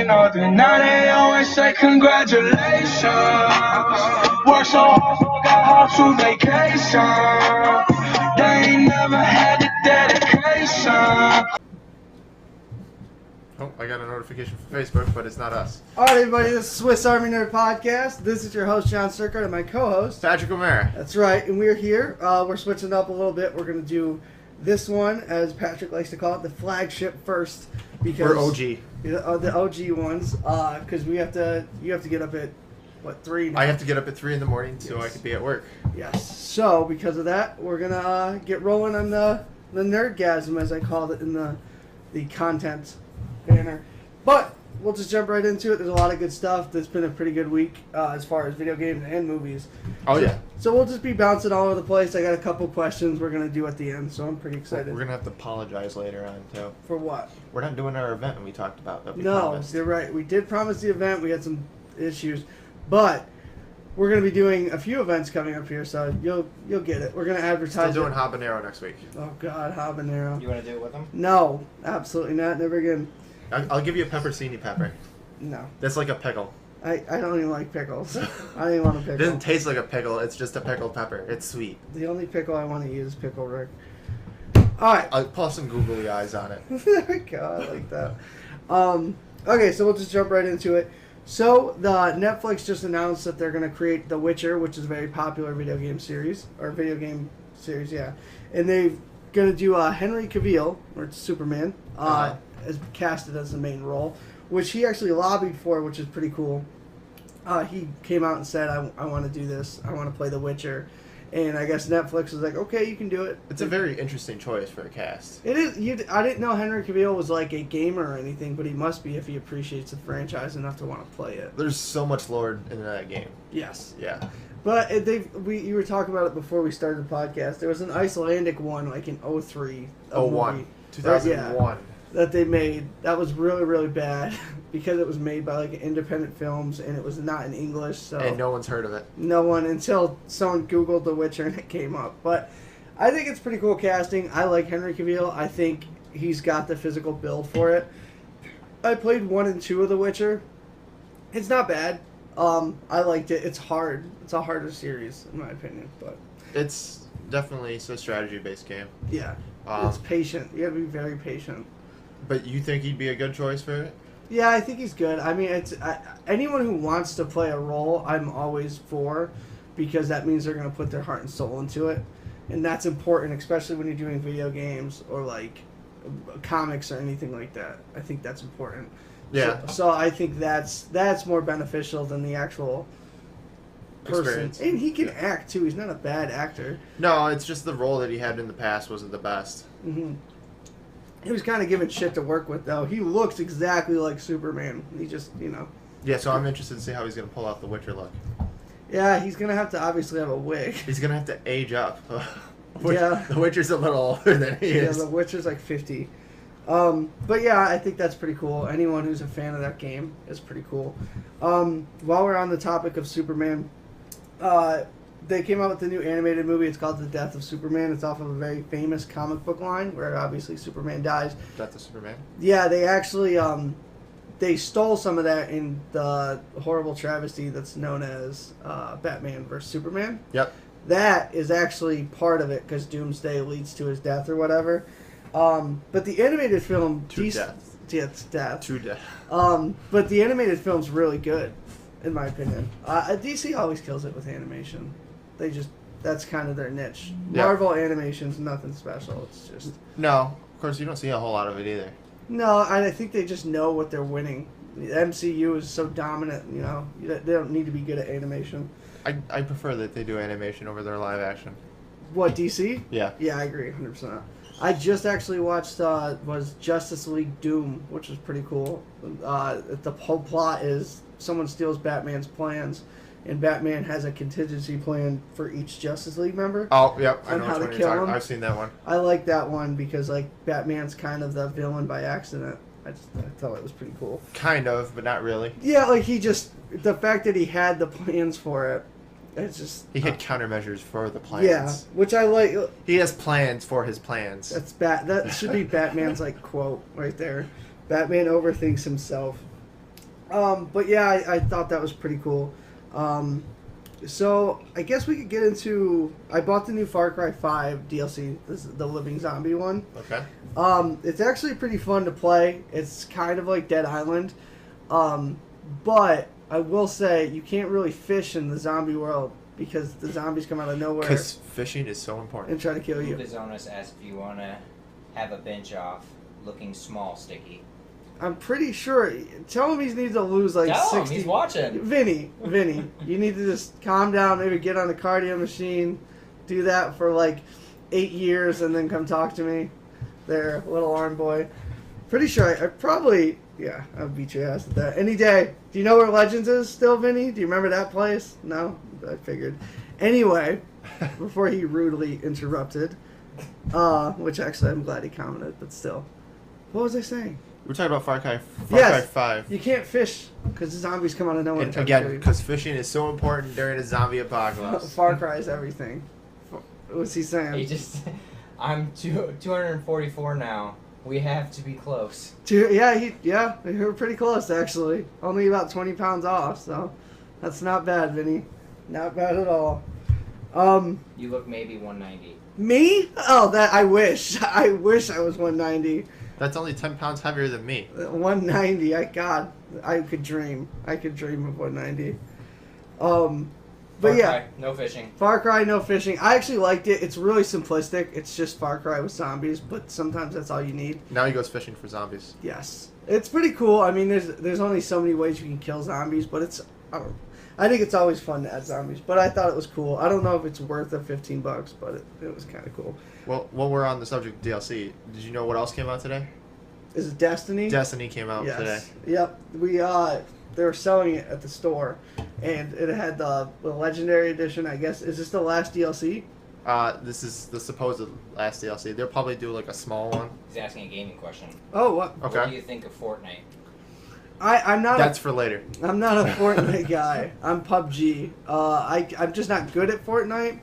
nothing. Now they always say congratulations. Work so hard, forgot how to vacation. They ain't never had the dedication. Oh, I got a notification from Facebook, but it's not us. Alright, everybody, this is Swiss Army Nerd Podcast. This is your host, John Stickrod, and my co-host, Patrick O'Mara. That's right, and we're here. We're switching up a little bit. We're going to do this one, as Patrick likes to call it, the flagship first. Because We're OG. The OG ones, because you have to get up at, 3 now? I have to get up at 3 in the morning so I can be at work. Yes. So, because of that, we're going to get rolling on the NERDGASM, as I called it in the content banner. But we'll just jump right into it. There's a lot of good stuff. It's been a pretty good week as far as video games and movies. So we'll just be bouncing all over the place. I got a couple questions we're going to do at the end, so I'm pretty excited. We're going to have to apologize later on, too. For what? We're not doing our event we talked about that we No, promised. you're right. We did promise the event. We had some issues. But we're going to be doing a few events coming up here, so you'll get it. We're going to advertise. Still doing Habanero next week. Oh, God, Habanero. You want to do it with them? No, absolutely not. Never again. I'll give you a pepperoni pepper. No. That's like a pickle. I don't even like pickles. I don't even want a pickle. It doesn't taste like a pickle. It's just a pickled pepper. It's sweet. The only pickle I want to eat is Pickle Rick. Alright. I'll pull some googly eyes on it. There we go. I like that. Okay, so we'll just jump right into it. So, the Netflix just announced that they're going to create The Witcher, which is a very popular video game series. Yeah. And they're going to do Henry Cavill, or it's Superman, as casted as the main role, which he actually lobbied for, which is pretty cool. He came out and said, I want to do this. I want to play The Witcher. And I guess Netflix was like, okay, you can do it. It's a very interesting choice for a cast. It is. I didn't know Henry Cavill was like a gamer or anything, but he must be if he appreciates the franchise enough to want to play it. There's so much lore in that game. Yes. Yeah. But you were talking about it before we started the podcast. There was an Icelandic one, like in 2003. 01. 2001. That they made. That was really, really bad because it was made by like independent films and it was not in English. So and no one's heard of it. No one until someone Googled The Witcher and it came up. But I think it's pretty cool casting. I like Henry Cavill. I think he's got the physical build for it. I played 1 and 2 of The Witcher. It's not bad. I liked it. It's hard. It's a harder series in my opinion, but it's definitely a strategy-based game. Yeah. It's patient. You got to be very patient. But you think he'd be a good choice for it? Yeah, I think he's good. I mean, anyone who wants to play a role, I'm always for, because that means they're going to put their heart and soul into it, and that's important, especially when you're doing video games or like comics or anything like that. I think that's important. Yeah. So I think that's more beneficial than the actual person. Experience. And he can act too. He's not a bad actor. No, it's just the role that he had in the past wasn't the best. Mm-hmm. He was kind of given shit to work with, though. He looks exactly like Superman. He just, Yeah, so I'm interested to see how he's going to pull off the Witcher look. Yeah, he's going to have to obviously have a wig. He's going to have to age up. Yeah. The Witcher's a little older than he is. Yeah, The Witcher's like 50. But yeah, I think that's pretty cool. Anyone who's a fan of that game is pretty cool. While we're on the topic of Superman, they came out with a new animated movie. It's called The Death of Superman. It's off of a very famous comic book line where obviously Superman dies. Death of Superman? Yeah, they actually they stole some of that in the horrible travesty that's known as Batman vs. Superman. Yep. That is actually part of it because Doomsday leads to his death or whatever. But the animated film... Death. Yeah, it's death. True death. But the animated film's really good, in my opinion. DC always kills it with animation. That's kind of their niche. Yep. Marvel animation's nothing special. It's just... No, of course you don't see a whole lot of it either. No, I think they just know what they're winning. The MCU is so dominant, they don't need to be good at animation. I prefer that they do animation over their live action. What, DC? Yeah. Yeah, I agree, 100%. I just actually watched was Justice League Doom, which was pretty cool. The whole plot is someone steals Batman's plans, and Batman has a contingency plan for each Justice League member. Oh, yep. I on know how which to one you're kill talking. him. I've seen that one. I like that one because Batman's kind of the villain by accident. I thought it was pretty cool. Kind of, but not really. Yeah, the fact that he had the plans for it, it's just... He had countermeasures for the plans. Yeah, which I like. He has plans for his plans. That should be Batman's quote right there. Batman overthinks himself. But yeah, I thought that was pretty cool. So I guess we could get into. I bought the new Far Cry 5 DLC. This is the Living Zombie one. Okay. It's actually pretty fun to play. It's kind of like Dead Island, but I will say you can't really fish in the zombie world because the zombies come out of nowhere Because fishing is so important. and try to kill you. Lucazonis asked if you want to have a bench off looking small, Sticky. I'm pretty sure. Tell him he needs to lose like Tell 60. him, he's watching. Vinny, you need to just calm down. Maybe get on a cardio machine, do that for like 8 years, and then come talk to me. There, little arm boy. Pretty sure I probably, yeah, I'll beat your ass at that any day. Do you know where Legends is still, Vinny? Do you remember that place? No, I figured. Anyway, before he rudely interrupted, which actually I'm glad he commented, but still, what was I saying? We're talking about Far Cry Yes. 5. You can't fish because the zombies come out of nowhere. And again, because fishing is so important during a zombie apocalypse. Far Cry is everything. What's he saying? He just, I'm 244 now. We have to be close. Yeah, we're pretty close actually. Only about 20 pounds off, so that's not bad, Vinny. Not bad at all. You look maybe 190. Me? Oh, that I wish. I wish I was 190. That's only 10 pounds heavier than me. 190. I could dream. I could dream of 190. But Far yeah. Cry, no fishing. Far Cry, no fishing. I actually liked it. It's really simplistic. It's just Far Cry with zombies, but sometimes that's all you need. Now he goes fishing for zombies. Yes, it's pretty cool. I mean, there's only so many ways you can kill zombies, but I think it's always fun to add zombies. But I thought it was cool. I don't know if it's worth the $15, but it was kind of cool. Well, while we're on the subject of DLC, did you know what else came out today? Is it Destiny? Destiny came out today. Yep. They were selling it at the store, and it had the Legendary Edition. I guess is this the last DLC? This is the supposed last DLC. They'll probably do like a small one. He's asking a gaming question. Oh, what? Okay. What do you think of Fortnite? I'm not. That's for later. I'm not a Fortnite guy. I'm PUBG. I'm just not good at Fortnite.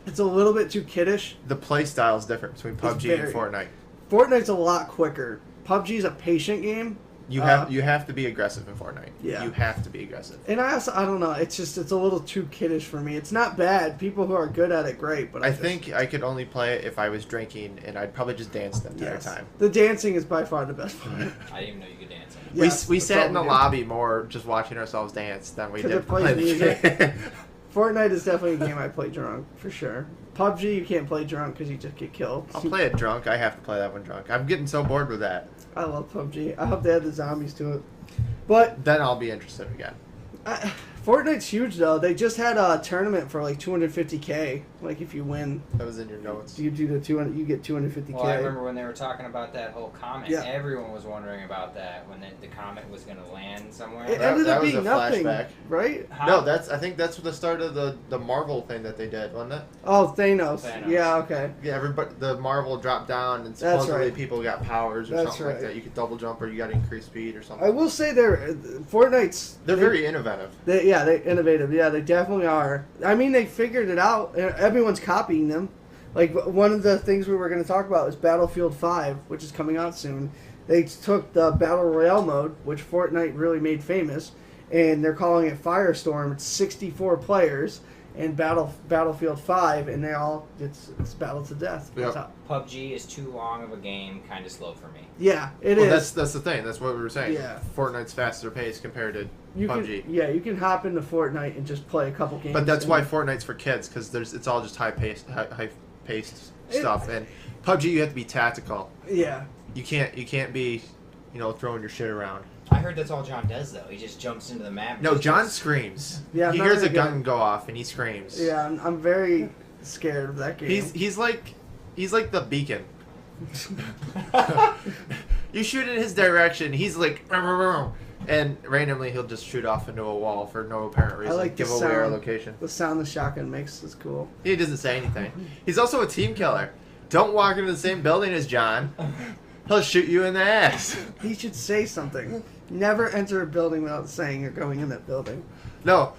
It's a little bit too kiddish. The play style is different between PUBG and Fortnite. Fortnite's a lot quicker. PUBG's a patient game. You have to be aggressive in Fortnite. Yeah. You have to be aggressive. And I don't know. It's a little too kiddish for me. It's not bad. People who are good at it, great. But I think I could only play it if I was drinking, and I'd probably just dance the entire time. The dancing is by far the best part. I didn't even know you could dance. Yes, we that's sat all in the we do. lobby more just watching ourselves dance than we 'Cause did it plays play the music. game. Fortnite is definitely a game I play drunk, for sure. PUBG, you can't play drunk because you just get killed. I'll play it drunk. I have to play that one drunk. I'm getting so bored with that. I love PUBG. I hope they add the zombies to it. But Then I'll be interested again. Fortnite's huge, though. They just had a tournament for like 250K. Like, if you win, That was in your notes. you do the 200. You get 250K. Well, I remember when they were talking about that whole comet. Yeah. Everyone was wondering about that when the comet was going to land somewhere. It That- ended that up was being a nothing, flashback. right? How- No, I think that's the start of the Marvel thing that they did, wasn't it? Oh, Thanos. Thanos. Yeah, okay. Yeah, everybody, the Marvel dropped down, and That's supposedly right. people got powers or That's something like right. that. You could double jump or you got increased speed or something. I will say Fortnite's... They're very innovative. They're innovative. Yeah, they definitely are. I mean, they figured it out. Everyone's copying them. Like, one of the things we were going to talk about is Battlefield 5, which is coming out soon. They took the Battle Royale mode, which Fortnite really made famous, and they're calling it Firestorm. It's 64 players in Battlefield 5, and it's battle to death. Yep. PUBG is too long of a game, kind of slow for me. Yeah, it is. That's the thing. That's what we were saying. Yeah. Fortnite's faster paced compared to You PUBG. you can hop into Fortnite and just play a couple games. But that's and- why Fortnite's for kids, because it's all just high paced stuff. And PUBG, you have to be tactical. Yeah. You can't be, throwing your shit around. I heard that's all John does, though. He just jumps into the map. and No, just John goes- screams. Yeah, I'm he not hears a gonna get- gun go off and he screams. Yeah, I'm very scared of that game. He's like the beacon. You shoot in his direction, he's like, and randomly he'll just shoot off into a wall for no apparent reason. like the give away our sound. location. The sound the shotgun makes is cool. He doesn't say anything. He's also a team killer. Don't walk into the same building as John. He'll shoot you in the ass. He should say something. Never enter a building without saying you're going in that building. No,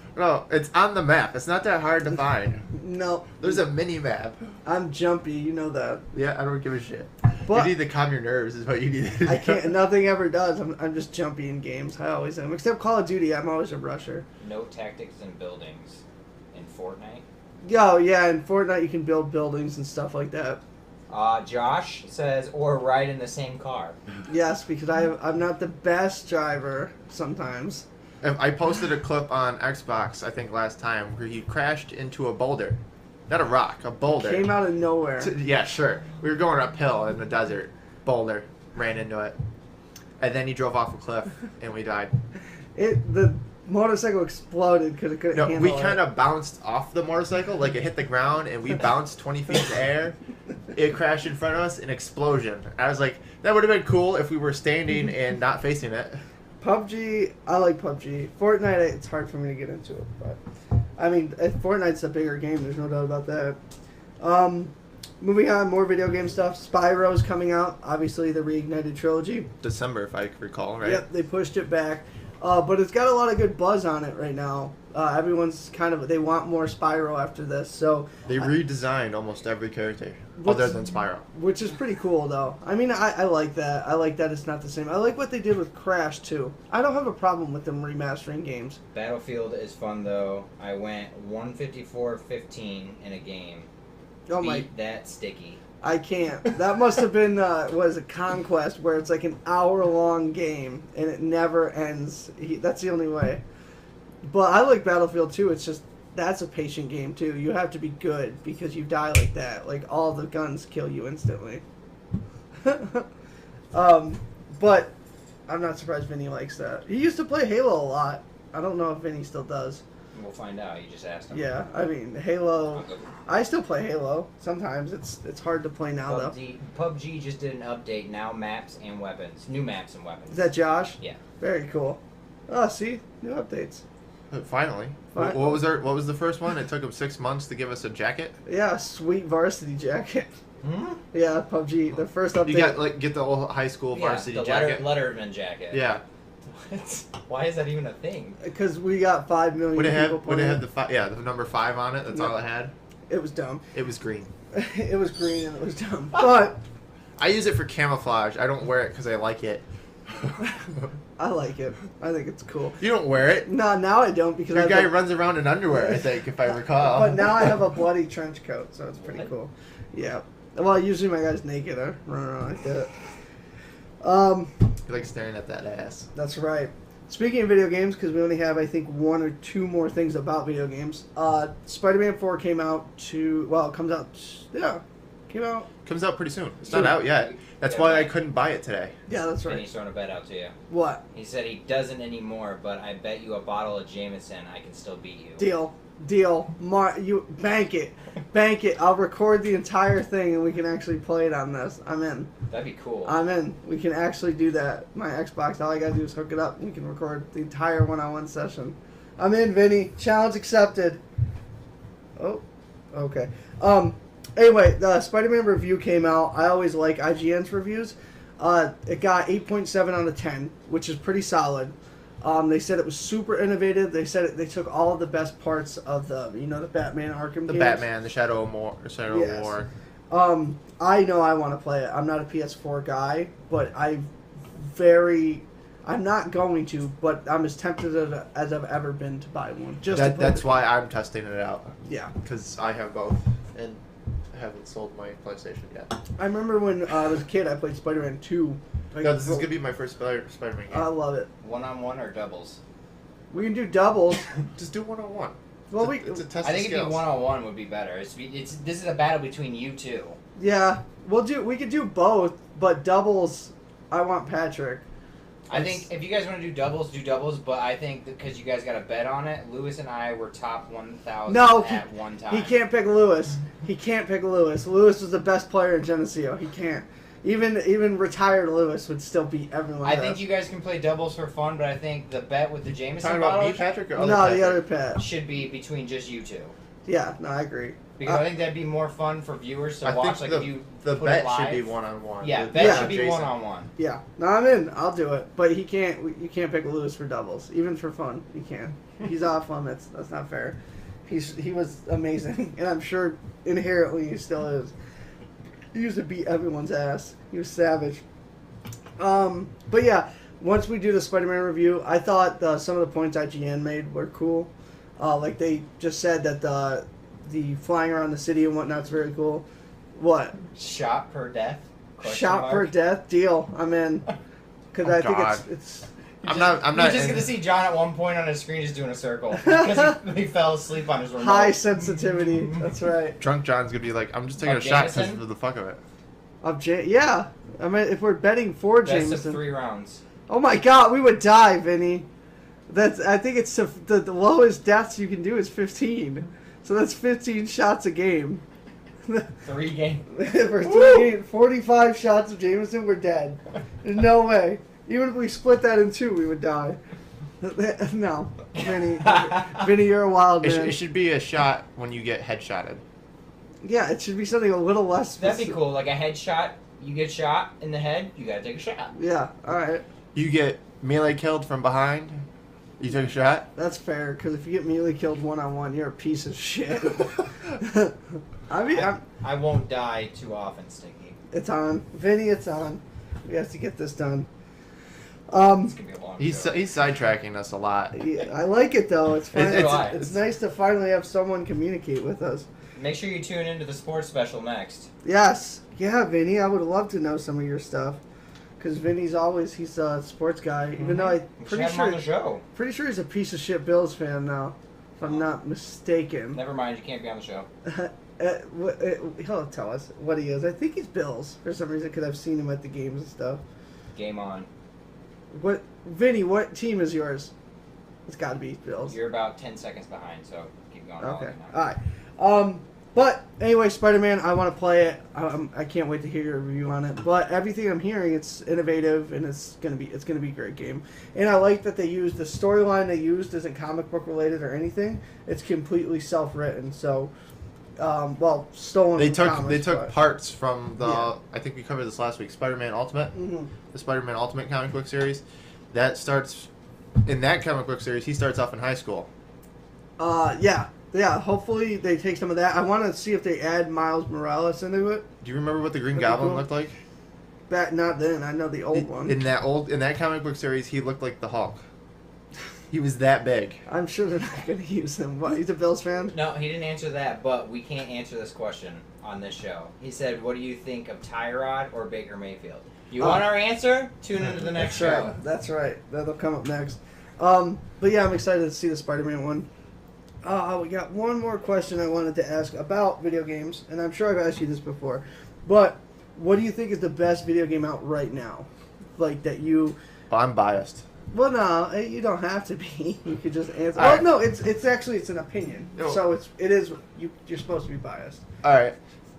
it's on the map. It's not that hard to find. No. There's a mini map. I'm jumpy, you know that. Yeah, I don't give a shit. But you need to calm your nerves is what you need to do. I can't. Nothing ever does. I'm just jumpy in games. I always am. Except Call of Duty, I'm always a rusher. No tactics in buildings in Fortnite. Yo, yeah, in Fortnite you can build buildings and stuff like that. Josh says, or ride in the same car. Yes, because I'm not the best driver sometimes. I posted a clip on Xbox, I think last time, where he crashed into a boulder. Not a rock, a boulder. Came out of nowhere. Yeah, sure. We were going uphill in the desert. Boulder. Ran into it. And then he drove off a cliff, and we died. The motorcycle exploded because it couldn't handle We it. kind of bounced off the motorcycle, like it hit the ground, and we bounced 20 feet in the air. It crashed in front of us, an explosion. I was like, that would have been cool if we were standing and not facing it. PUBG, I like PUBG. Fortnite, it's hard for me to get into it, but I mean, Fortnite's a bigger game. There's no doubt about that. Moving on, more video game stuff. Spyro's coming out. Obviously, the Reignited trilogy. December, if I recall, right? Yep, they pushed it back, but it's got a lot of good buzz on it right now. Everyone's they want more Spyro after this, so They redesigned almost every character, What's- other than Spyro. which is pretty cool though. I mean, I like that. I like that it's not the same. I like what they did with Crash too. I don't have a problem with them remastering games. Battlefield is fun though. I went 154-15 in a game. Oh my! Beat that sticky. I can't. That must have been was a Conquest where it's like an hour-long game and it never ends. That's the only way. But I like Battlefield too. It's just that's a patient game too. You have to be good because you die like that. Like all the guns kill you instantly. But I'm not surprised Vinny likes that. He used to play Halo a lot. I don't know if Vinny still does. We'll find out. You just asked him. Yeah, I mean Halo. I still play Halo. Sometimes it's hard to play now though. PUBG just did an update. Now maps and weapons. New maps and weapons. Is that Josh? Yeah. Very cool. Oh, see, new updates. Finally. What was the first one? It took them 6 months to give us a jacket. Yeah, sweet varsity jacket. Hmm? Yeah, PUBG. The first update. You got get the old high school varsity the jacket. Letterman jacket. Yeah. What? Why is that even a thing? Because we got 5 million Would it people have playing. the number 5 on it? That's No. all it had. It was dumb. It was green. It was green and it was dumb. But I use it for camouflage. I don't wear it because I like it. I like it. I think it's cool. You don't wear it. No, now I don't because Your I guy runs around in underwear, I think, if I recall. But now I have a bloody trench coat, so it's pretty cool. Yeah. Well, usually my guy's naked. I run around like that. You like staring at that ass. That's right. Speaking of video games, because we only have, I think, 1 or 2 more things about video games. Spider-Man 4 came out it comes out, came out. Comes out pretty soon. It's Soon. not out yet. That's Yeah, why I right. couldn't buy it today. Yeah, that's And right. he's throwing a bet out to you. What? He said he doesn't anymore, but I bet you a bottle of Jameson I can still beat you. Deal. You bank it. Bank it. I'll record the entire thing and we can actually play it on this. I'm in. That'd be cool. I'm in. We can actually do that. My Xbox, all I gotta do is hook it up and we can record the entire one-on-one session. I'm in, Vinny. Challenge accepted. Oh, okay. Anyway, the Spider-Man review came out. I always like IGN's reviews. It got 8.7 out of 10, which is pretty solid. They said it was super innovative. They said they took all of the best parts of the Batman Arkham The games. Batman, the Shadow of War. I know I want to play it. I'm not a PS4 guy, but I'm not going to, but I'm as tempted as I've ever been to buy one. That's why I'm testing it out. Yeah. Because I have both, and I haven't sold my PlayStation yet. I remember when I was a kid, I played Spider-Man 2. No, this is going to be my first Spider-Man game. I love it. One-on-one or doubles? We can do doubles. Just do one-on-one. Well, It's a test I of think it'd skills. be one-on-one would be better. This is a battle between you two. Yeah, we could do both, but doubles, I want Patrick. I think if you guys want to do doubles, but I think because you guys got a bet on it, Lewis and I were top 1,000 at one time. He can't pick Lewis. Lewis was the best player in Geneseo. He can't. Even retired Lewis would still beat everyone I else. think you guys can play doubles for fun, but I think the bet with the Jameson Talking about bottle me, Patrick, or other No, Patrick? the other Pat. should be between just you two. Yeah, no, I agree. Because I think that'd be more fun for viewers to I watch. think Like if you the put bet it live. should be one-on-one. Yeah, With bet should be Jason. one-on-one. Yeah, no, I'm in. I'll do it. But he can't. You can't pick Lewis for doubles, even for fun. You can't. He's off limits. That's not fair. He was amazing, and I'm sure inherently he still is. He used to beat everyone's ass. He was savage. But yeah, once we do the Spider-Man review, I thought some of the points IGN made were cool. Like they just said that the flying around the city and whatnot's very cool. What? Shot per death? Shot per death? Deal. I'm in. Because I think it's I'm not. You're just gonna see John at one point on his screen just doing a circle because he fell asleep on his remote. High sensitivity. That's right. Drunk John's gonna be like, I'm just taking a shot because for the fuck of it. Yeah. I mean, if we're betting for Best Jameson. of 3 rounds. Oh my God, we would die, Vinny. I think it's the lowest deaths you can do is 15. So that's 15 shots a game. 3 games. For 3 games, 45 shots of Jameson, we're dead. There's no way. Even if we split that in 2, we would die. No, Vinny, you're a wild man. It should be a shot when you get headshotted. Yeah, it should be something a little less specific. That'd be cool. Like a headshot, you get shot in the head, you gotta take a shot. Yeah, alright. You get melee killed from behind, you take a shot? That's fair, because if you get melee killed one-on-one, you're a piece of shit. I mean, I won't die too often, Sticky. It's on. Vinny, it's on. We have to get this done. It's gonna be a long He's show. sidetracking us a lot. Yeah, I like it, though. It's fun. It's- It's nice to finally have someone communicate with us. Make sure you tune into the sports special next. Yes. Yeah, Vinny, I would love to know some of your stuff. Because Vinny's he's a sports guy. Even though I'm We should have him on the show. pretty sure he's a piece of shit Bills fan now. If I'm not mistaken. Never mind, you can't be on the show. He'll tell us what he is. I think he's Bills for some reason because I've seen him at the games and stuff. Game on. Vinny, what team is yours? It's got to be Bills. You're about 10 seconds behind, so keep going. Okay. All right. But anyway, Spider-Man, I want to play it. I can't wait to hear your review on it. But everything I'm hearing, it's innovative and it's gonna be a great game. And I like that they used the storyline they used isn't comic book related or anything. It's completely self-written. So, stolen. They from took comics, but- parts from the Yeah. I think we covered this last week, Spider-Man Ultimate, Mhm. the Spider-Man Ultimate comic book series. That starts in that comic book series. He starts off in high school. Yeah. Hopefully they take some of that. I want to see if they add Miles Morales into it. Do you remember what the Green That'd be Goblin cool. looked like? Not then. I know the old one. In that comic book series, he looked like the Hulk. He was that big. I'm sure they're not going to use him. What? He's a Bills fan. No, he didn't answer that, but we can't answer this question on this show. He said, what do you think of Tyrod or Baker Mayfield? You want our answer? Tune into the next show. That's right. That'll come up next. But yeah, I'm excited to see the Spider-Man one. We got one more question I wanted to ask about video games, and I'm sure I've asked you this before. But what do you think is the best video game out right now? Like that you... Well, I'm biased. Well, no, you don't have to be. You could just answer. All right. No, it's actually it's an opinion. No. So you're supposed to be biased. All right,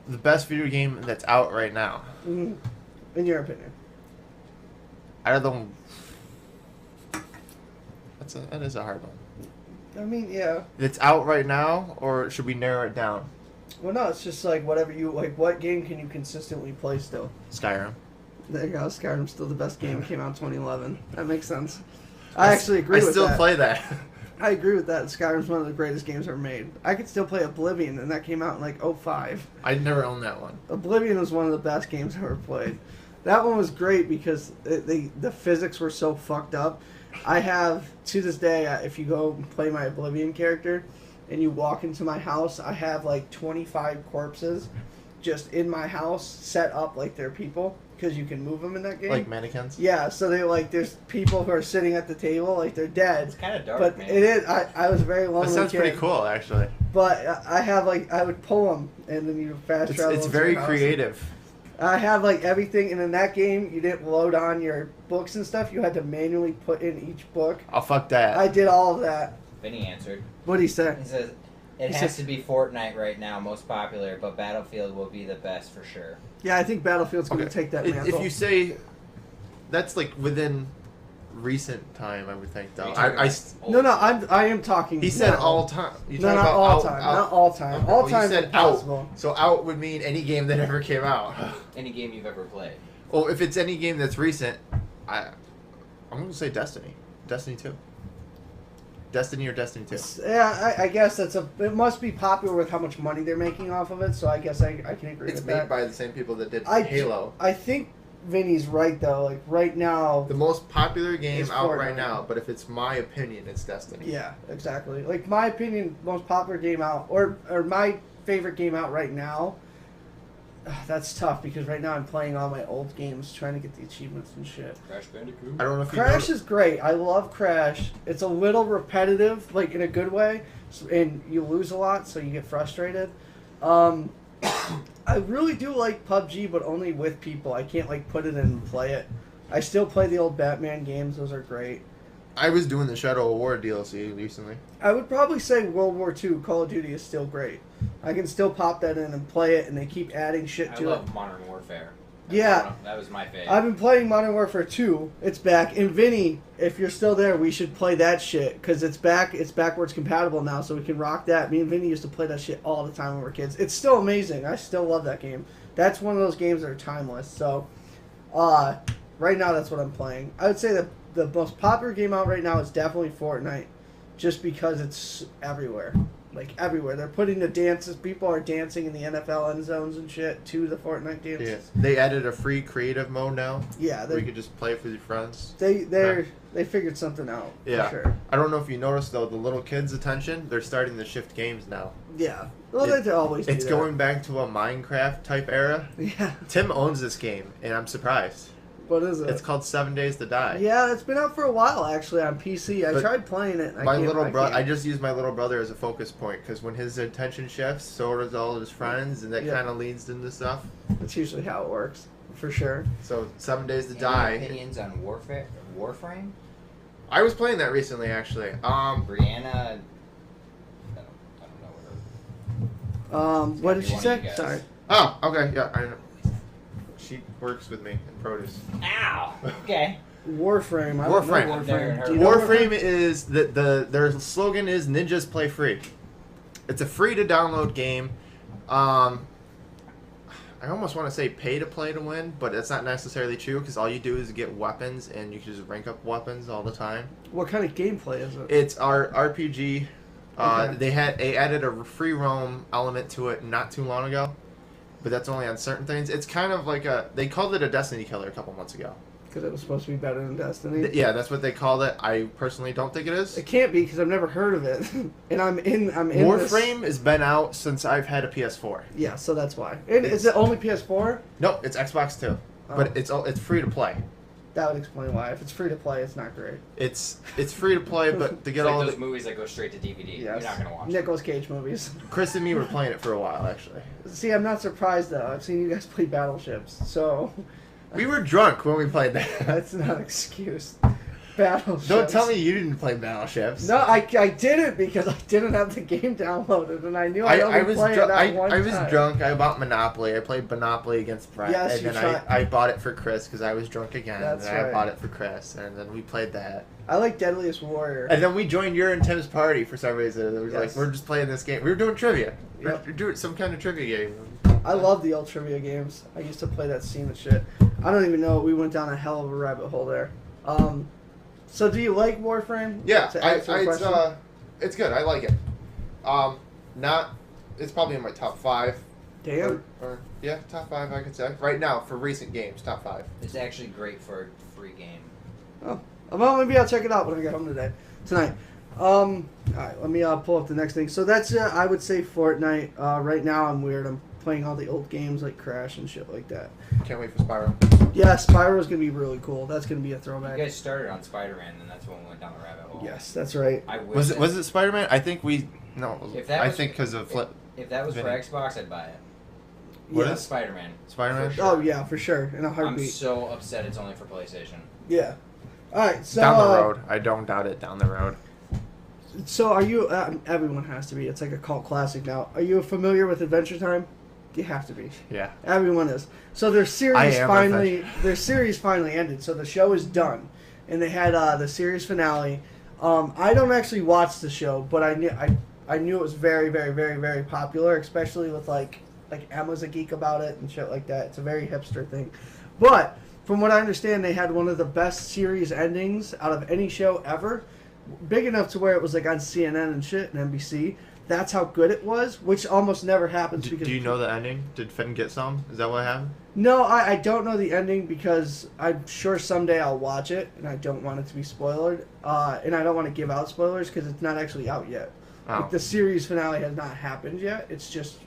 the best video game that's out right now. Mm-hmm. In your opinion. Out of the... That is a hard one. I mean, yeah. It's out right now, or should we narrow it down? Well, no, it's just like whatever you like. What game can you consistently play still? Skyrim. There you go. Skyrim's still the best game. It came out in 2011. That makes sense. I actually agree with that. I still play that. I agree with that. Skyrim's one of the greatest games ever made. I could still play Oblivion, and that came out in like 2005. I never owned that one. Oblivion was one of the best games I ever played. That one was great because the physics were so fucked up. I have, to this day, if you go play my Oblivion character and you walk into my house, I have like 25 corpses just in my house set up like they're people because you can move them in that game. Like mannequins? Yeah, so they there's people who are sitting at the table like they're dead. It's kind of dark, But man. it is, I was a very lonely That sounds kid. pretty cool, actually. But I have I would pull them and then you fast travel. It's into very your house. creative. I have everything, and in that game, you didn't load on your books and stuff. You had to manually put in each book. Oh, fuck that. I did all of that. Vinny answered. What'd he say? He says, it He has said- to be Fortnite right now, most popular, but Battlefield will be the best for sure. Yeah, I think Battlefield's going to Okay. take that If mantle. you say that's like within recent time, I would think though. No, I am talking. He said now. all time. You No, talking not about all out- time. out- Not all time. Okay, All well, you time said impossible. out. So out would mean any game that ever came out. Any game you've ever played. Well, if it's any game that's recent, I'm gonna say Destiny. Destiny 2. Destiny or Destiny 2? Yeah, I guess it must be popular with how much money they're making off of it, so I guess I can agree It's with made that. by the same people that did I- Halo. I think Vinny's right, though. Like, right now... The most popular game It's out Fortnite. right now, but if it's my opinion, it's Destiny. Yeah, exactly. Like, my opinion, most popular game out, or my favorite game out right now, that's tough, because right now I'm playing all my old games, trying to get the achievements and shit. Crash Bandicoot. I don't know if you Crash know. is great. I love Crash. It's a little repetitive, like in a good way, and you lose a lot, so you get frustrated. I really do like PUBG, but only with people. I can't like put it in and play it. I still play the old Batman games. Those are great. I was doing the Shadow of War DLC recently. I would probably say World War II Call of Duty is still great. I can still pop that in and play it, and they keep adding shit I to it. love Modern Warfare. Yeah. That was my favorite. I've been playing Modern Warfare 2. It's back. And Vinny, if you're still there, we should play that shit. Because it's back. It's backwards compatible now, so we can rock that. Me and Vinny used to play that shit all the time when we were kids. It's still amazing. I still love that game. That's one of those games that are timeless. So, right now that's what I'm playing. I would say that the most popular game out right now is definitely Fortnite. Just because it's everywhere. Like, everywhere. They're putting the dances. People are dancing in the NFL end zones and shit to the Fortnite dances. Yeah. They added a free creative mode now. Yeah, Where you could just play it with your friends. they figured something out. Yeah. For sure. I don't know if you noticed though, the little kids' attention, they're starting to shift games now. Yeah. Well, they always do It's that. going back to a Minecraft type era. Yeah. Tim owns this game, and I'm surprised. What is it? It's called 7 Days to Die. Yeah, it's been out for a while actually on PC. I But tried playing it. And My I can't, little brother, I can't. just use my little brother as a focus point because when his attention shifts, so does all of his friends, and that Yeah. kind of leads into stuff. That's usually how it works, for sure. So 7 Days to Any Die. opinions on Warframe? I was playing that recently, actually. Brianna. I don't know What did be she one of say? you guys. Sorry. Oh, okay, yeah, I know. She works with me in produce. what. Ow. Okay. Warframe. I Warframe. Don't I've know never Warframe. heard Do you of know Warframe is their slogan is ninjas play free. It's a free to download game. I almost want to say pay to play to win, but that's not necessarily true because all you do is get weapons and you can just rank up weapons all the time. What kind of gameplay is it? It's our RPG. Okay. They added a free roam element to it not too long ago, but that's only on certain things. It's kind of like they called it a Destiny killer a couple months ago. Because it was supposed to be better than Destiny. Yeah, that's what they called it. I personally don't think it is. It can't be because I've never heard of it, and I'm in. Warframe has been out since I've had a PS4. Yeah, so that's why. And is it only PS4? No, it's Xbox too, but it's free to play. That would explain why. If it's free to play, it's not great. It's free to play, but to get It's like all those the movies that go straight to DVD. Yes. You're not gonna watch them. Nicolas Cage movies. Chris and me were playing it for a while actually. See, I'm not surprised though. I've seen you guys play Battleships, so We were drunk when we played that. that's not an excuse. Battleships. Don't tell me you didn't play Battleships. No, I didn't because I didn't have the game downloaded, and I knew I'd only I was play it drunk. that one I was time. drunk. I bought Monopoly. I played Monopoly against Brett, Yes, and you then tried. I bought it for Chris because I was drunk again. That's and I right. bought it for Chris, and then we played that. I like Deadliest Warrior. And then we joined your and Tim's party for some reason. It was Yes. like we're just playing this game. We were doing trivia. Yep. We were doing some kind of trivia game. I love the old trivia games. I used to play that scene and shit. I don't even know. We went down a hell of a rabbit hole there. So do you like Warframe? Yeah, To answer the question? it's good. I like it. It's probably in my top 5. Damn. Or yeah, top 5 I could say right now for recent games. Top 5. It's actually great for a free game. Oh, well, maybe I'll check it out when I get home tonight. All right, let me pull up the next thing. So that's I would say Fortnite. Right now I'm weird. I'm playing all the old games like Crash and shit like that. Can't wait for Spiral. Yeah, Spyro's gonna be really cool. That's gonna be a You throwback. guys started on Spiderman, and that's when we went down the rabbit hole. Yes, that's right. I wish Was it that- was it Spider-Man? I think we no. If that I was- think because of Flip If that was for Vinny. Xbox, I'd buy it. What Yeah. is- Spider-Man. Spider-Man. For sure. Oh yeah, for sure. In a I'm heartbeat. so upset it's only for PlayStation. Yeah. All right. So Down the road, I don't doubt it. Down the road. So are you? Everyone has to be. It's like a cult classic now. Are you familiar with Adventure Time? You have to be. Yeah. Everyone is. So their I series am finally ended. So the show is done, and they had the series finale. I don't actually watch the show, but I knew it was very, very, very, very popular, especially with like Emma's a geek about it and shit like that. It's a very hipster thing. But from what I understand, they had one of the best series endings out of any show ever. big enough to where it was like on CNN and shit and NBC. That's how good it was, which almost never happens. Do you know the ending? Did Finn get some? Is that what happened? No, I don't know the ending because I'm sure someday I'll watch it, and I don't want it to be spoiled. And I don't want to give out spoilers because it's not actually out yet. Oh. Like, the series finale has not happened yet. It's just,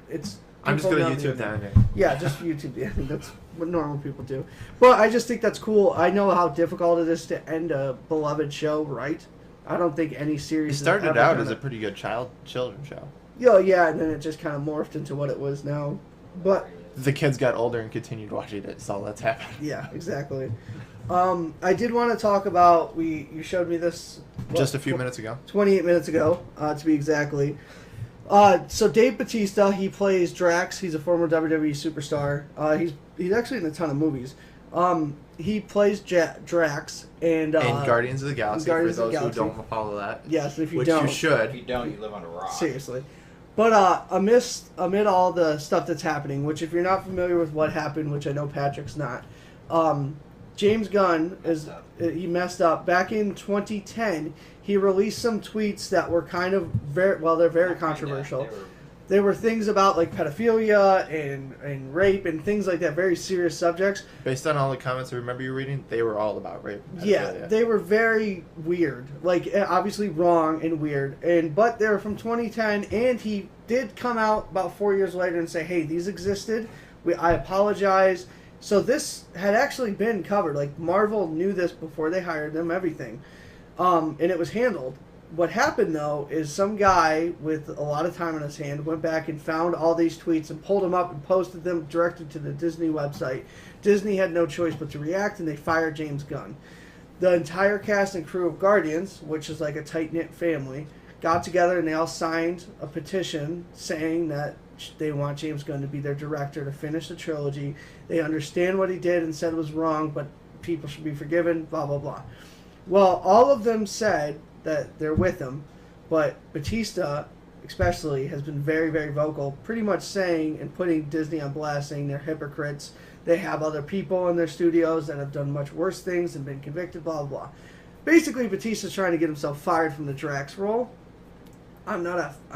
it's... I'm just going to YouTube the ending. Yeah, just YouTube the ending. That's what normal people do. But I just think that's cool. I know how difficult it is to end a beloved show right. I don't think any series... It started out as a pretty good children's show. Yeah, and then it just kind of morphed into what it was now. But... The kids got older and continued watching it, so that's happened. Yeah, exactly. I did want to talk about... You showed me this... Just a few minutes ago. 28 minutes ago, to be exactly. So Dave Bautista, he plays Drax. He's a former WWE superstar. He's actually in a ton of movies. He plays Drax and Guardians of the Galaxy, for those who don't follow that. Yes, if you which don't. you should. If you don't, you live on a rock. Seriously. But amid all the stuff that's happening, which if you're not familiar with what happened, which I know Patrick's not, James Gunn he messed up. Back in 2010, he released some tweets that were kind of they're very controversial. They were things about like pedophilia and rape and things like that, very serious subjects. Based on all the comments I remember you reading, they were all about rape. Yeah, they were very weird, like obviously wrong and weird. But they were from 2010, and he did come out about 4 years later and say, "Hey, these existed. I apologize." So this had actually been covered. Like Marvel knew this before they hired them, everything, and it was handled. What happened, though, is some guy with a lot of time on his hand went back and found all these tweets and pulled them up and posted them directly to the Disney website. Disney had no choice but to react, and they fired James Gunn. The entire cast and crew of Guardians, which is like a tight-knit family, got together and they all signed a petition saying that they want James Gunn to be their director to finish the trilogy. They understand what he did and said was wrong, but people should be forgiven, blah, blah, blah. Well, all of them said that they're with him, but Bautista especially has been very, very vocal, pretty much saying and putting Disney on blast, saying they're hypocrites. They have other people in their studios that have done much worse things and been convicted, blah, blah, blah. Basically, Bautista's trying to get himself fired from the Drax role. I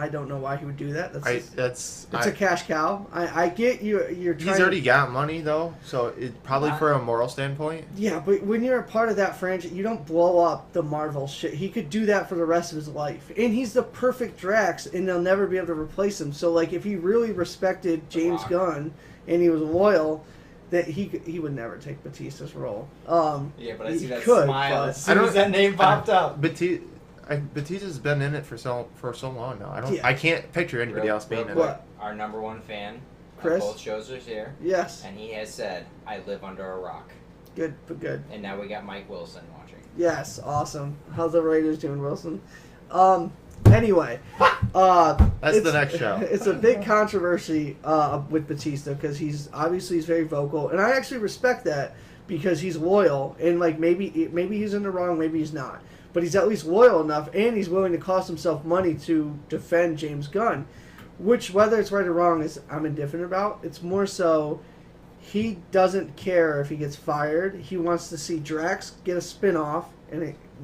don't know why he would do that. It's a cash cow. I get you're trying. He's already got money though, so it probably for a moral standpoint. Yeah, but when you're a part of that franchise, you don't blow up the Marvel shit. He could do that for the rest of his life, and he's the perfect Drax, and they'll never be able to replace him. So like, if he really respected James Gunn and he was loyal, that he would never take Bautista's role. Yeah, but I see that smile as soon as that name popped up. Bautista's been in it for so long now. I can't picture anybody else being in it. Our number one fan, Chris, both shows is here. Yes, and he has said, "I live under a rock." Good, but good. And now we got Mike Wilson watching. Yes, awesome. How's the Raiders doing, Wilson? Anyway, that's the next show. It's a big controversy with Bautista because he's very vocal, and I actually respect that because he's loyal and like maybe he's in the wrong, maybe he's not. But he's at least loyal enough, and he's willing to cost himself money to defend James Gunn. Which, whether it's right or wrong, I'm indifferent about. It's more so he doesn't care if he gets fired. He wants to see Drax get a spin-off,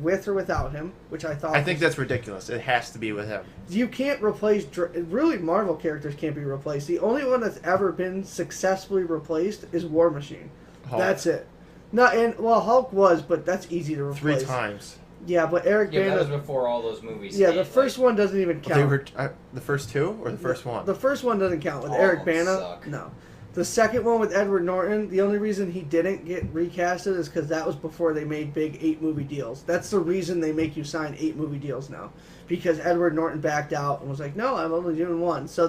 with or without him, which I thought... I think that's ridiculous. It has to be with him. You can't replace... Really, Marvel characters can't be replaced. The only one that's ever been successfully replaced is War Machine. Hulk. That's it. Hulk was, but that's easy to replace. 3 times. Yeah, but Eric Bana... that was before all those movies. Yeah, the first one doesn't even count. The first 2 or the first one? The first one doesn't count. With all Eric Bana, suck. No. The second one with Edward Norton, the only reason he didn't get recasted is because that was before they made big 8-movie deals. That's the reason they make you sign 8-movie deals now. Because Edward Norton backed out and was like, no, I'm only doing 1. So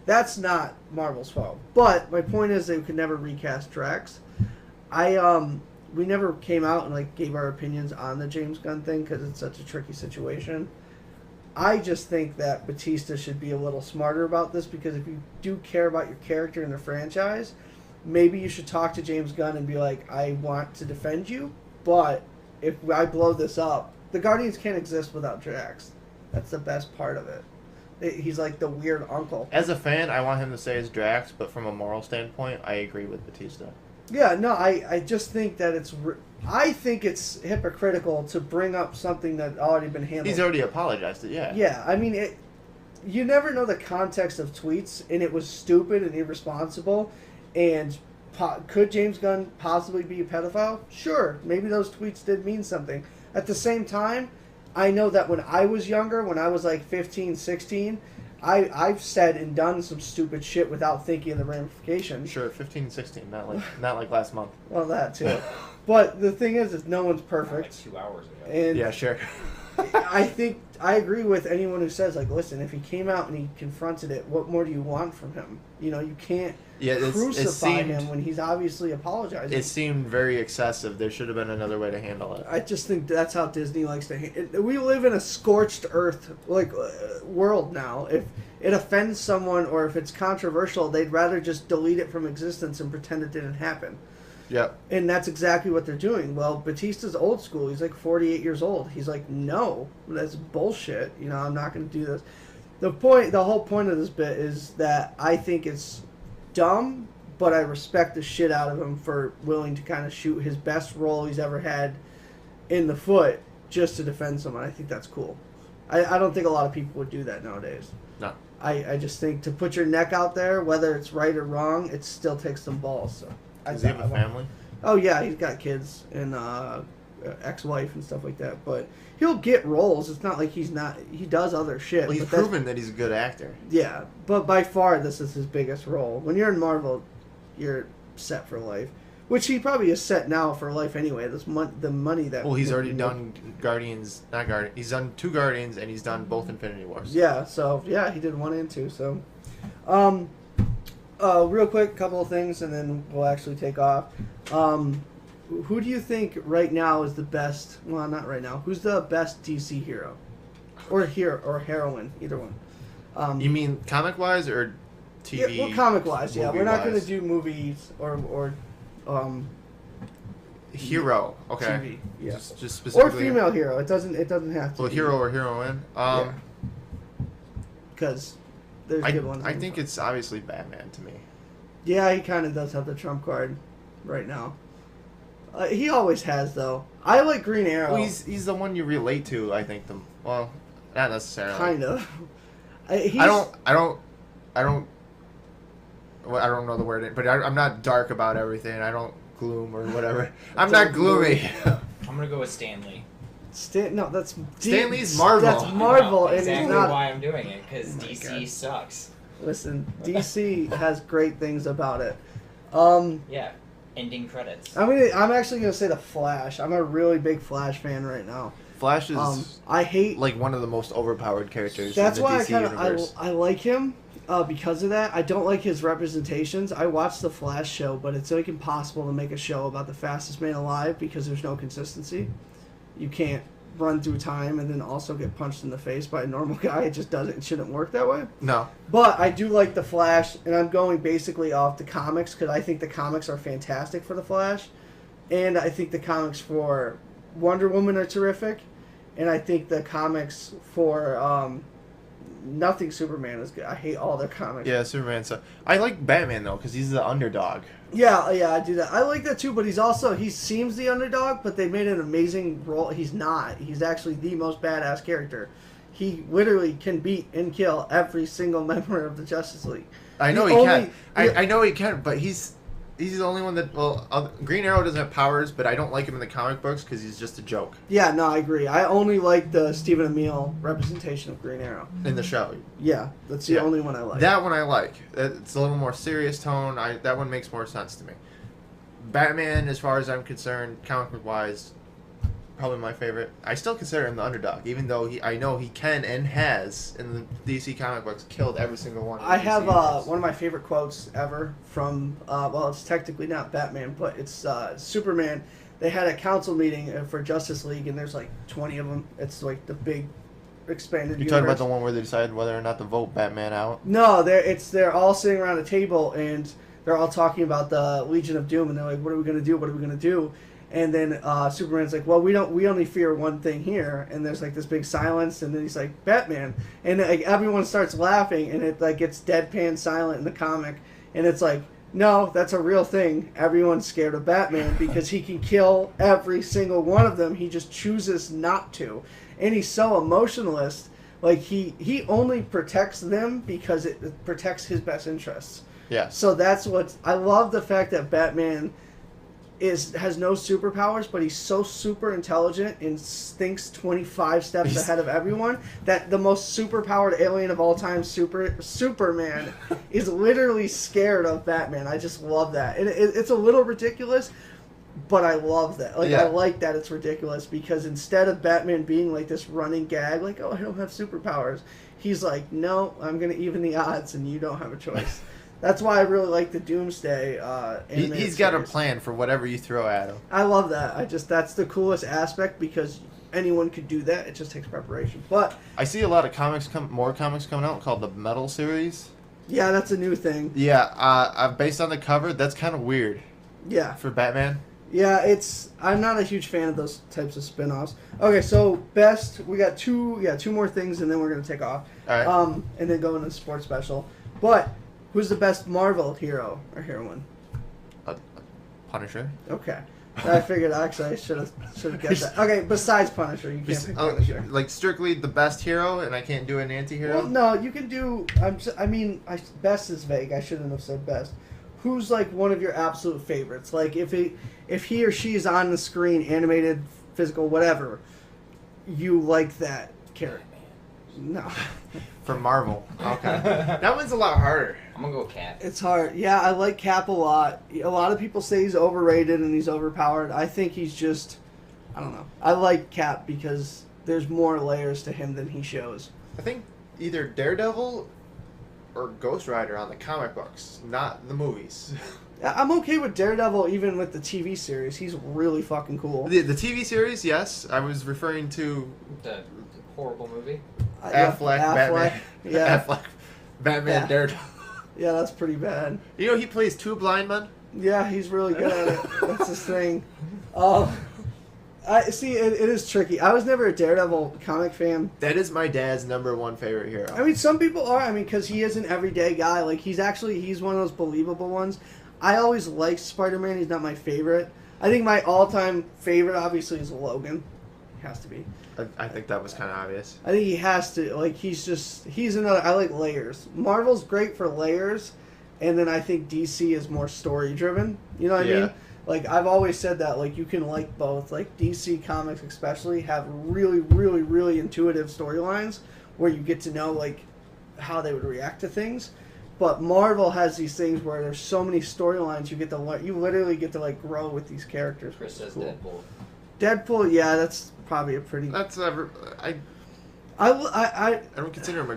that's not Marvel's fault. But my point is they could never recast Drax. We never came out and like gave our opinions on the James Gunn thing because it's such a tricky situation. I just think that Bautista should be a little smarter about this because if you do care about your character in the franchise, maybe you should talk to James Gunn and be like, I want to defend you, but if I blow this up, the Guardians can't exist without Drax. That's the best part of it. He's like the weird uncle. As a fan, I want him to say it's Drax, but from a moral standpoint, I agree with Bautista. Yeah, no, I just think that I think it's hypocritical to bring up something that already been handled. He's already apologized. Yeah. Yeah, I mean, you never know the context of tweets, and it was stupid and irresponsible. And could James Gunn possibly be a pedophile? Sure, maybe those tweets did mean something. At the same time, I know that when I was younger, when I was like 15, 16, I've said and done some stupid shit without thinking of the ramifications. Sure, 15, 16, not like last month. Well, that too. But the thing is no one's perfect. Like 2 hours ago. And Yeah, sure. I think I agree with anyone who says, like, listen, if he came out and he confronted it, what more do you want from him? You know, you can't crucify him when he's obviously apologizing. It seemed very excessive. There should have been another way to handle it. I just think that's how Disney likes to we live in a scorched earth world now. If it offends someone or if it's controversial, they'd rather just delete it from existence and pretend it didn't happen. Yep. And that's exactly what they're doing. Well, Batista's old school. He's like 48 years old. He's like, no, that's bullshit. You know, I'm not going to do this. The whole point of this bit is that I think it's dumb, but I respect the shit out of him for willing to kind of shoot his best role he's ever had in the foot just to defend someone. I think that's cool. I don't think a lot of people would do that nowadays. No. I just think to put your neck out there, whether it's right or wrong, it still takes some balls. So. Does he have a family? Oh yeah, he's got kids and ex-wife and stuff like that. But he'll get roles. It's not like he's not. He does other shit. Well, he's proven that he's a good actor. Yeah, but by far this is his biggest role. When you're in Marvel, you're set for life. Which he probably is set now for life anyway. The money that. Well, he's already done Guardians, not Guardians. He's done 2 Guardians and he's done both Infinity Wars. Yeah. So yeah, he did 1 and 2. So. Real quick, couple of things, and then we'll actually take off. Who do you think right now is the best? Well, not right now. Who's the best DC hero, or heroine? Either one. You mean comic-wise or TV? Yeah, well, comic-wise. Yeah, we're not going to movie-wise? do movies or Hero. Okay. TV. Yeah. Just Or specifically. female hero. It doesn't have to. Well, be, hero or heroine. because there's good ones. I think it's obviously Batman to me. Yeah, he kind of does have the trump card right now. He always has, though. I like Green Arrow. Well, he's the one you relate to. I think well, not necessarily. Kind of. I don't know the word, but I'm not dark about everything. I don't gloom or whatever. I'm not gloomy. I'm gonna go with Stanley. No, that's Stanley's Marvel. That's Marvel, and exactly he's not. why I'm doing it, because Oh my DC God. sucks. Listen, DC has great things about it. Yeah, ending credits. I'm actually gonna say the Flash. I'm a really big Flash fan right now. Flash is I hate. like one of the most overpowered characters That's in the why DC universe. I like him because of that. I don't like his representations. I watched the Flash show, but it's like impossible to make a show about the fastest man alive because there's no consistency. You can't run through time and then also get punched in the face by a normal guy. It just doesn't. It shouldn't work that way. No. But I do like the Flash, and I'm going basically off the comics because I think the comics are fantastic for the Flash, and I think the comics for Wonder Woman are terrific, and I think the comics for Nothing Superman is good. I hate all their comics. Yeah, Superman. So I like Batman though because he's the underdog. Yeah, I do that. I like that too, but he seems the underdog, but they made an amazing role. He's not. He's actually the most badass character. He literally can beat and kill every single member of the Justice League. I know he can. I know he can, but he's the only one that. Well, Green Arrow doesn't have powers, but I don't like him in the comic books because he's just a joke. Yeah, no, I agree. I only like the Stephen Amell representation of Green Arrow. In the show. Yeah, that's the only one I like. That one I like. It's a little more serious tone. That one makes more sense to me. Batman, as far as I'm concerned, comic book wise, probably my favorite. I still consider him the underdog, even though I know he can and has in the DC comic books killed every single one. I have one of my favorite quotes ever from it's technically not Batman, but it's Superman. They had a council meeting for Justice League, and there's like 20 of them. It's like the big expanded You're universe. talking about the one where they decided whether or not to vote Batman out? No, they're all sitting around a table, and they're all talking about the Legion of Doom, and they're like, "What are we gonna do? What are we gonna do?" And then Superman's like, "Well, we only fear one thing here." And there's like this big silence, and then he's like, "Batman," and like everyone starts laughing, and it like gets deadpan silent in the comic, and it's like No, that's a real thing. Everyone's scared of Batman because he can kill every single one of them. He just chooses not to. And he's so emotionalist. Like, he only protects them because it protects his best interests. Yeah. So that's what... I love the fact that Batman has no superpowers, but he's so super intelligent and thinks 25 steps ahead of everyone that the most superpowered alien of all time, Superman, is literally scared of Batman. I just love that. And it's a little ridiculous, but I love that. Like, Yeah. I like that it's ridiculous because instead of Batman being like this running gag, like, oh, I don't have superpowers, he's like, no, I'm going to even the odds and you don't have a choice. That's why I really like the Doomsday animated He's got a series. plan for whatever you throw at him. I love that. That's the coolest aspect because anyone could do that. It just takes preparation. But I see a lot of more comics coming out called the Metal series. yeah, that's a new thing. Yeah, based on the cover, that's kind of weird Yeah. for Batman. Yeah, I'm not a huge fan of those types of spin-offs. Okay, so best, we got two more things and then we're going to take off. All right. And then go into the sports special. But who's the best Marvel hero or heroine? Punisher. Okay. I figured actually I should have guessed that. Okay, besides Punisher, you can't pick Punisher. Like strictly the best hero, and I can't do an anti-hero. Well, no, you can do. Best is vague. I shouldn't have said best. Who's like one of your absolute favorites? Like if he or she is on the screen, animated, physical, whatever, you like that character. No, For Marvel. Okay. That one's a lot harder. I'm gonna go Cap. it's hard. Yeah, I like Cap a lot. A lot of people say he's overrated and he's overpowered. I think he's just, I don't know. I like Cap because there's more layers to him than he shows. I think either Daredevil or Ghost Rider on the comic books, not the movies. I'm okay with Daredevil even with the TV series. He's really fucking cool. The TV series, yes. I was referring to The horrible movie. Affleck, Batman. Yeah. Affleck, Batman, Yeah. Daredevil. Yeah, that's pretty bad. You know he plays two blind men? Yeah, he's really good at it. That's his thing. I see. It is tricky. I was never a Daredevil comic fan. That is my dad's #1 favorite hero. I mean, some people are. I mean, because he is an everyday guy. Like he's one of those believable ones. I always liked Spider-Man. He's not my favorite. I think my all-time favorite, obviously, is Logan. Has to be. I think that was kind of obvious. I think he has to. Like he's another. I like layers. Marvel's great for layers, and then I think DC is more story-driven. You know what I Yeah. mean? Like, I've always said that, like, you can like both. Like, DC Comics especially have really, really, really intuitive storylines where you get to know, like, how they would react to things. But Marvel has these things where there's so many storylines you literally get to, like, grow with these characters. Chris says Cool. Deadpool. Deadpool, yeah, that's probably a pretty... I don't consider him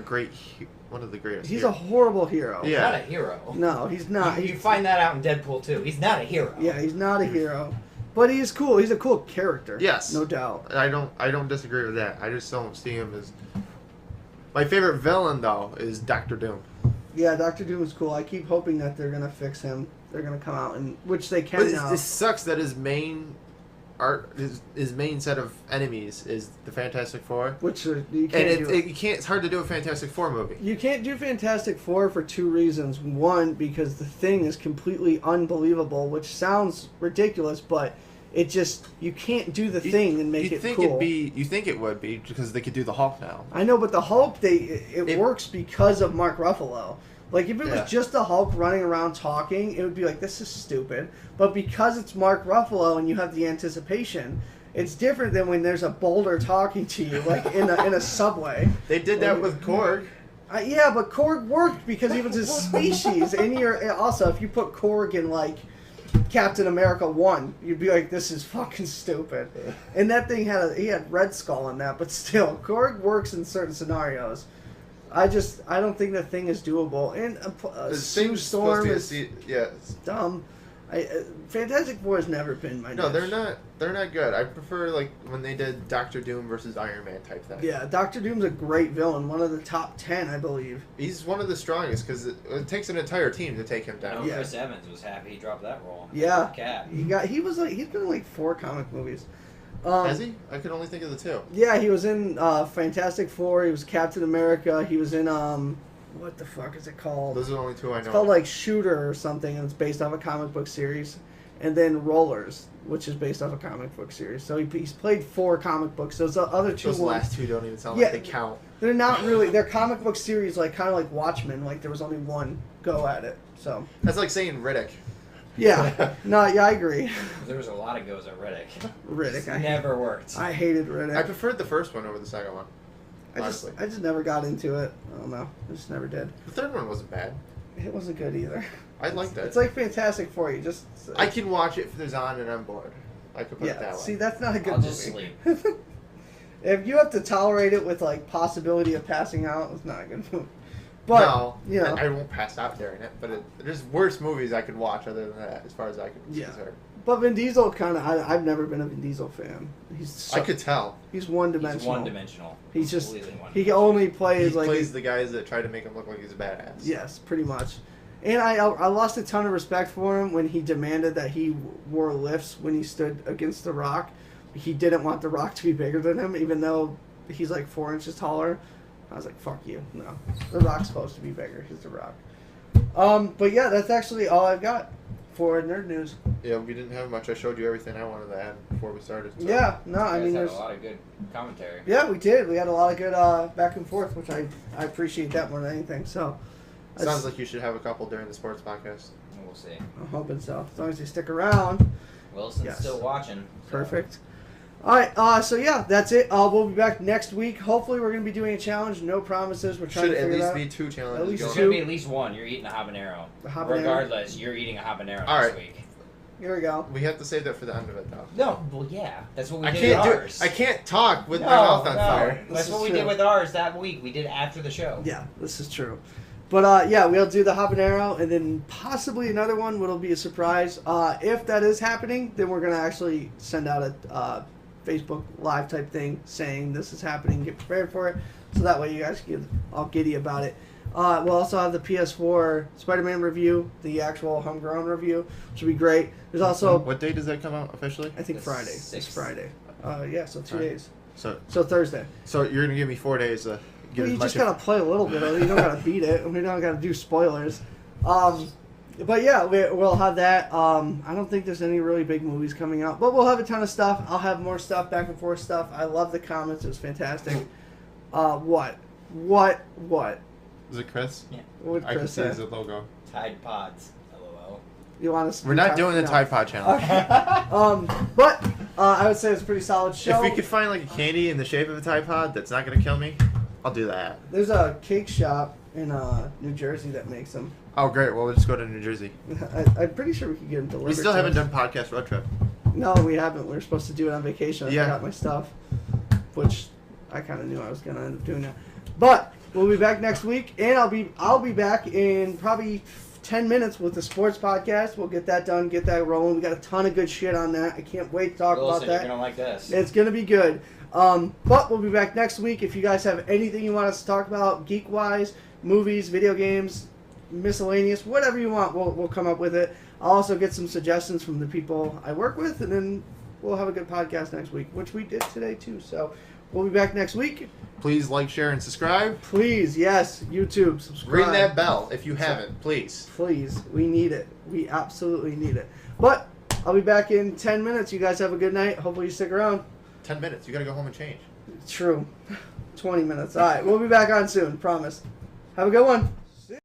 one of the greatest. He's heroes. a horrible hero. He's Yeah. not a hero. No, he's not. You find that out in Deadpool too. He's not a hero. Yeah, he's not a hero. But he's cool. He's a cool character. Yes. No doubt. I don't disagree with that. I just don't see him as. My favorite villain though is Doctor Doom. Yeah, Doctor Doom is cool. I keep hoping that they're gonna fix him. They're gonna come out which they can But now. it sucks that his main set of enemies is the Fantastic Four. Which you can't And do. it's hard to do a Fantastic Four movie. You can't do Fantastic Four for two reasons. One, because the Thing is completely unbelievable, which sounds ridiculous, but you can't do the Thing and make it cool. You think it would be because they could do the Hulk now. I know, but the Hulk, it works because of Mark Ruffalo. Like, if it Yeah. was just the Hulk running around talking, it would be like, this is stupid. But because it's Mark Ruffalo and you have the anticipation, it's different than when there's a boulder talking to you, like in a subway. They did that with Korg. Yeah, but Korg worked because he was his species. And also, if you put Korg in, like, Captain America 1, you'd be like, this is fucking stupid. And that thing he had Red Skull in that, but still, Korg works in certain scenarios. I don't think the Thing is doable. And Sue Storm is dumb. Fantastic Four has never been my No, niche. they're not good. I prefer like when they did Doctor Doom versus Iron Man type thing. Yeah, Doctor Doom's a great villain, one of the top 10, I believe. He's one of the strongest because it takes an entire team to take him I know down. Yeah. Chris Evans was happy he dropped that role. Yeah, Cap. he's been in like 4 comic movies. Has he? I can only think of the 2. Yeah, he was in Fantastic Four. He was Captain America. He was in what the fuck is it called? Those are the only two I know. It's called like Shooter or something, and it's based off a comic book series. And then Rollers, which is based off a comic book series. So he's played 4 comic books. Those other 2 Those ones, last 2 don't even sound like they count. They're not really. They're comic book series, like kind of like Watchmen. Like there was only one go at it. So that's like saying Riddick. Yeah. No. Yeah, I agree. There was a lot of goes at Riddick. Riddick. Never worked. I hated Riddick. I preferred the first one over the second one. I just never got into it. I don't know. I just never did. The third one wasn't bad. It wasn't good either. I liked it. It's like Fantastic Four. You just. I can watch it if there's on and I'm bored. I could put it that way. See, that's not a good I'll movie. just sleep. If you have to tolerate it with like possibility of passing out, it's not a good movie. But no, you know, I won't pass out during it. But there's worse movies I could watch other than that, as far as I could concerned. But Vin Diesel kind of. I've never been a Vin Diesel fan. I could tell. He's one-dimensional. He's one-dimensional. He's just. Completely one-dimensional. He only plays he plays the guys that try to make him look like he's a badass. Yes, pretty much. And I lost a ton of respect for him when he demanded that he wore lifts when he stood against The Rock. He didn't want The Rock to be bigger than him, even though he's like 4 inches taller. I was like, fuck you. No. The Rock's supposed to be bigger. He's The Rock. But yeah, that's actually all I've got for nerd news. Yeah, we didn't have much. I showed you everything I wanted to add before we started. So. Yeah, no, I mean, had there's a lot of good commentary. Yeah, we did. We had a lot of good back and forth, which I appreciate that more than anything. So, sounds like you should have a couple during the sports podcast. We'll see. I'm hoping so. As long as you stick around. Wilson's still watching. So. Perfect. All right. So yeah, that's it. We'll be back next week. Hopefully, we're gonna be doing a challenge. No promises. We're trying should to figure it out. at least be 2 challenges. At least There's two. gonna be at least one. You're eating a habanero. Regardless, you're eating a habanero next week. Here we go. We have to save that for the end of it, though. No, well, yeah, that's what we did with ours. I can't talk with my mouth on fire. That's what we did with ours that week. We did it after the show. Yeah, this is true. But yeah, we'll do the habanero, and then possibly another one, which will be a surprise. If that is happening, then we're gonna actually send out a Facebook Live type thing saying this is happening. Get prepared for it, so that way you guys get all giddy about it. We'll also have the PS4 Spiderman review, the actual homegrown review, which will be great. There's also what day does that come out officially? I think Friday. It's Friday. Yeah, so 2 days. So Thursday. So you're gonna give me 4 days to get you just gotta play a little bit of it. You don't gotta beat it. We don't gotta do spoilers. But yeah, we'll have that. I don't think there's any really big movies coming out, but we'll have a ton of stuff. I'll have more stuff, back and forth stuff. I love the comments. It was fantastic. What? Is it Chris? Yeah. What would I can Chris see say? his logo. Tide Pods. LOL. You want us? We're not doing the Tide Pod challenge. Okay. But I would say it's a pretty solid show. If we could find like a candy in the shape of a Tide Pod that's not gonna kill me, I'll do that. There's a cake shop in New Jersey that makes them. Oh great, well we'll just go to New Jersey. I'm pretty sure we could get them delivered. We still to haven't us. done podcast road trip. No, we haven't. We were supposed to do it on vacation. I Yeah. forgot my stuff, which I kind of knew I was gonna end up doing that. But we'll be back next week, and I'll be back in probably 10 minutes with the sports podcast. We'll get that done, get that rolling. We got a ton of good shit on that. I can't wait to talk about that. You're gonna like this. It's gonna be good. But we'll be back next week. If you guys have anything you want us to talk about, geek-wise, movies, video games, miscellaneous, whatever you want, we'll come up with it. I'll also get some suggestions from the people I work with, and then we'll have a good podcast next week, which we did today too. So we'll be back next week. Please like, share, and subscribe. Please, yes, YouTube, subscribe. Ring that bell if you haven't, please. Please, we need it. We absolutely need it. But I'll be back in 10 minutes. You guys have a good night. Hopefully you stick around. 10 minutes. You gotta go home and change. True. 20 minutes. All right, we'll be back on soon. Promise. Have a good one.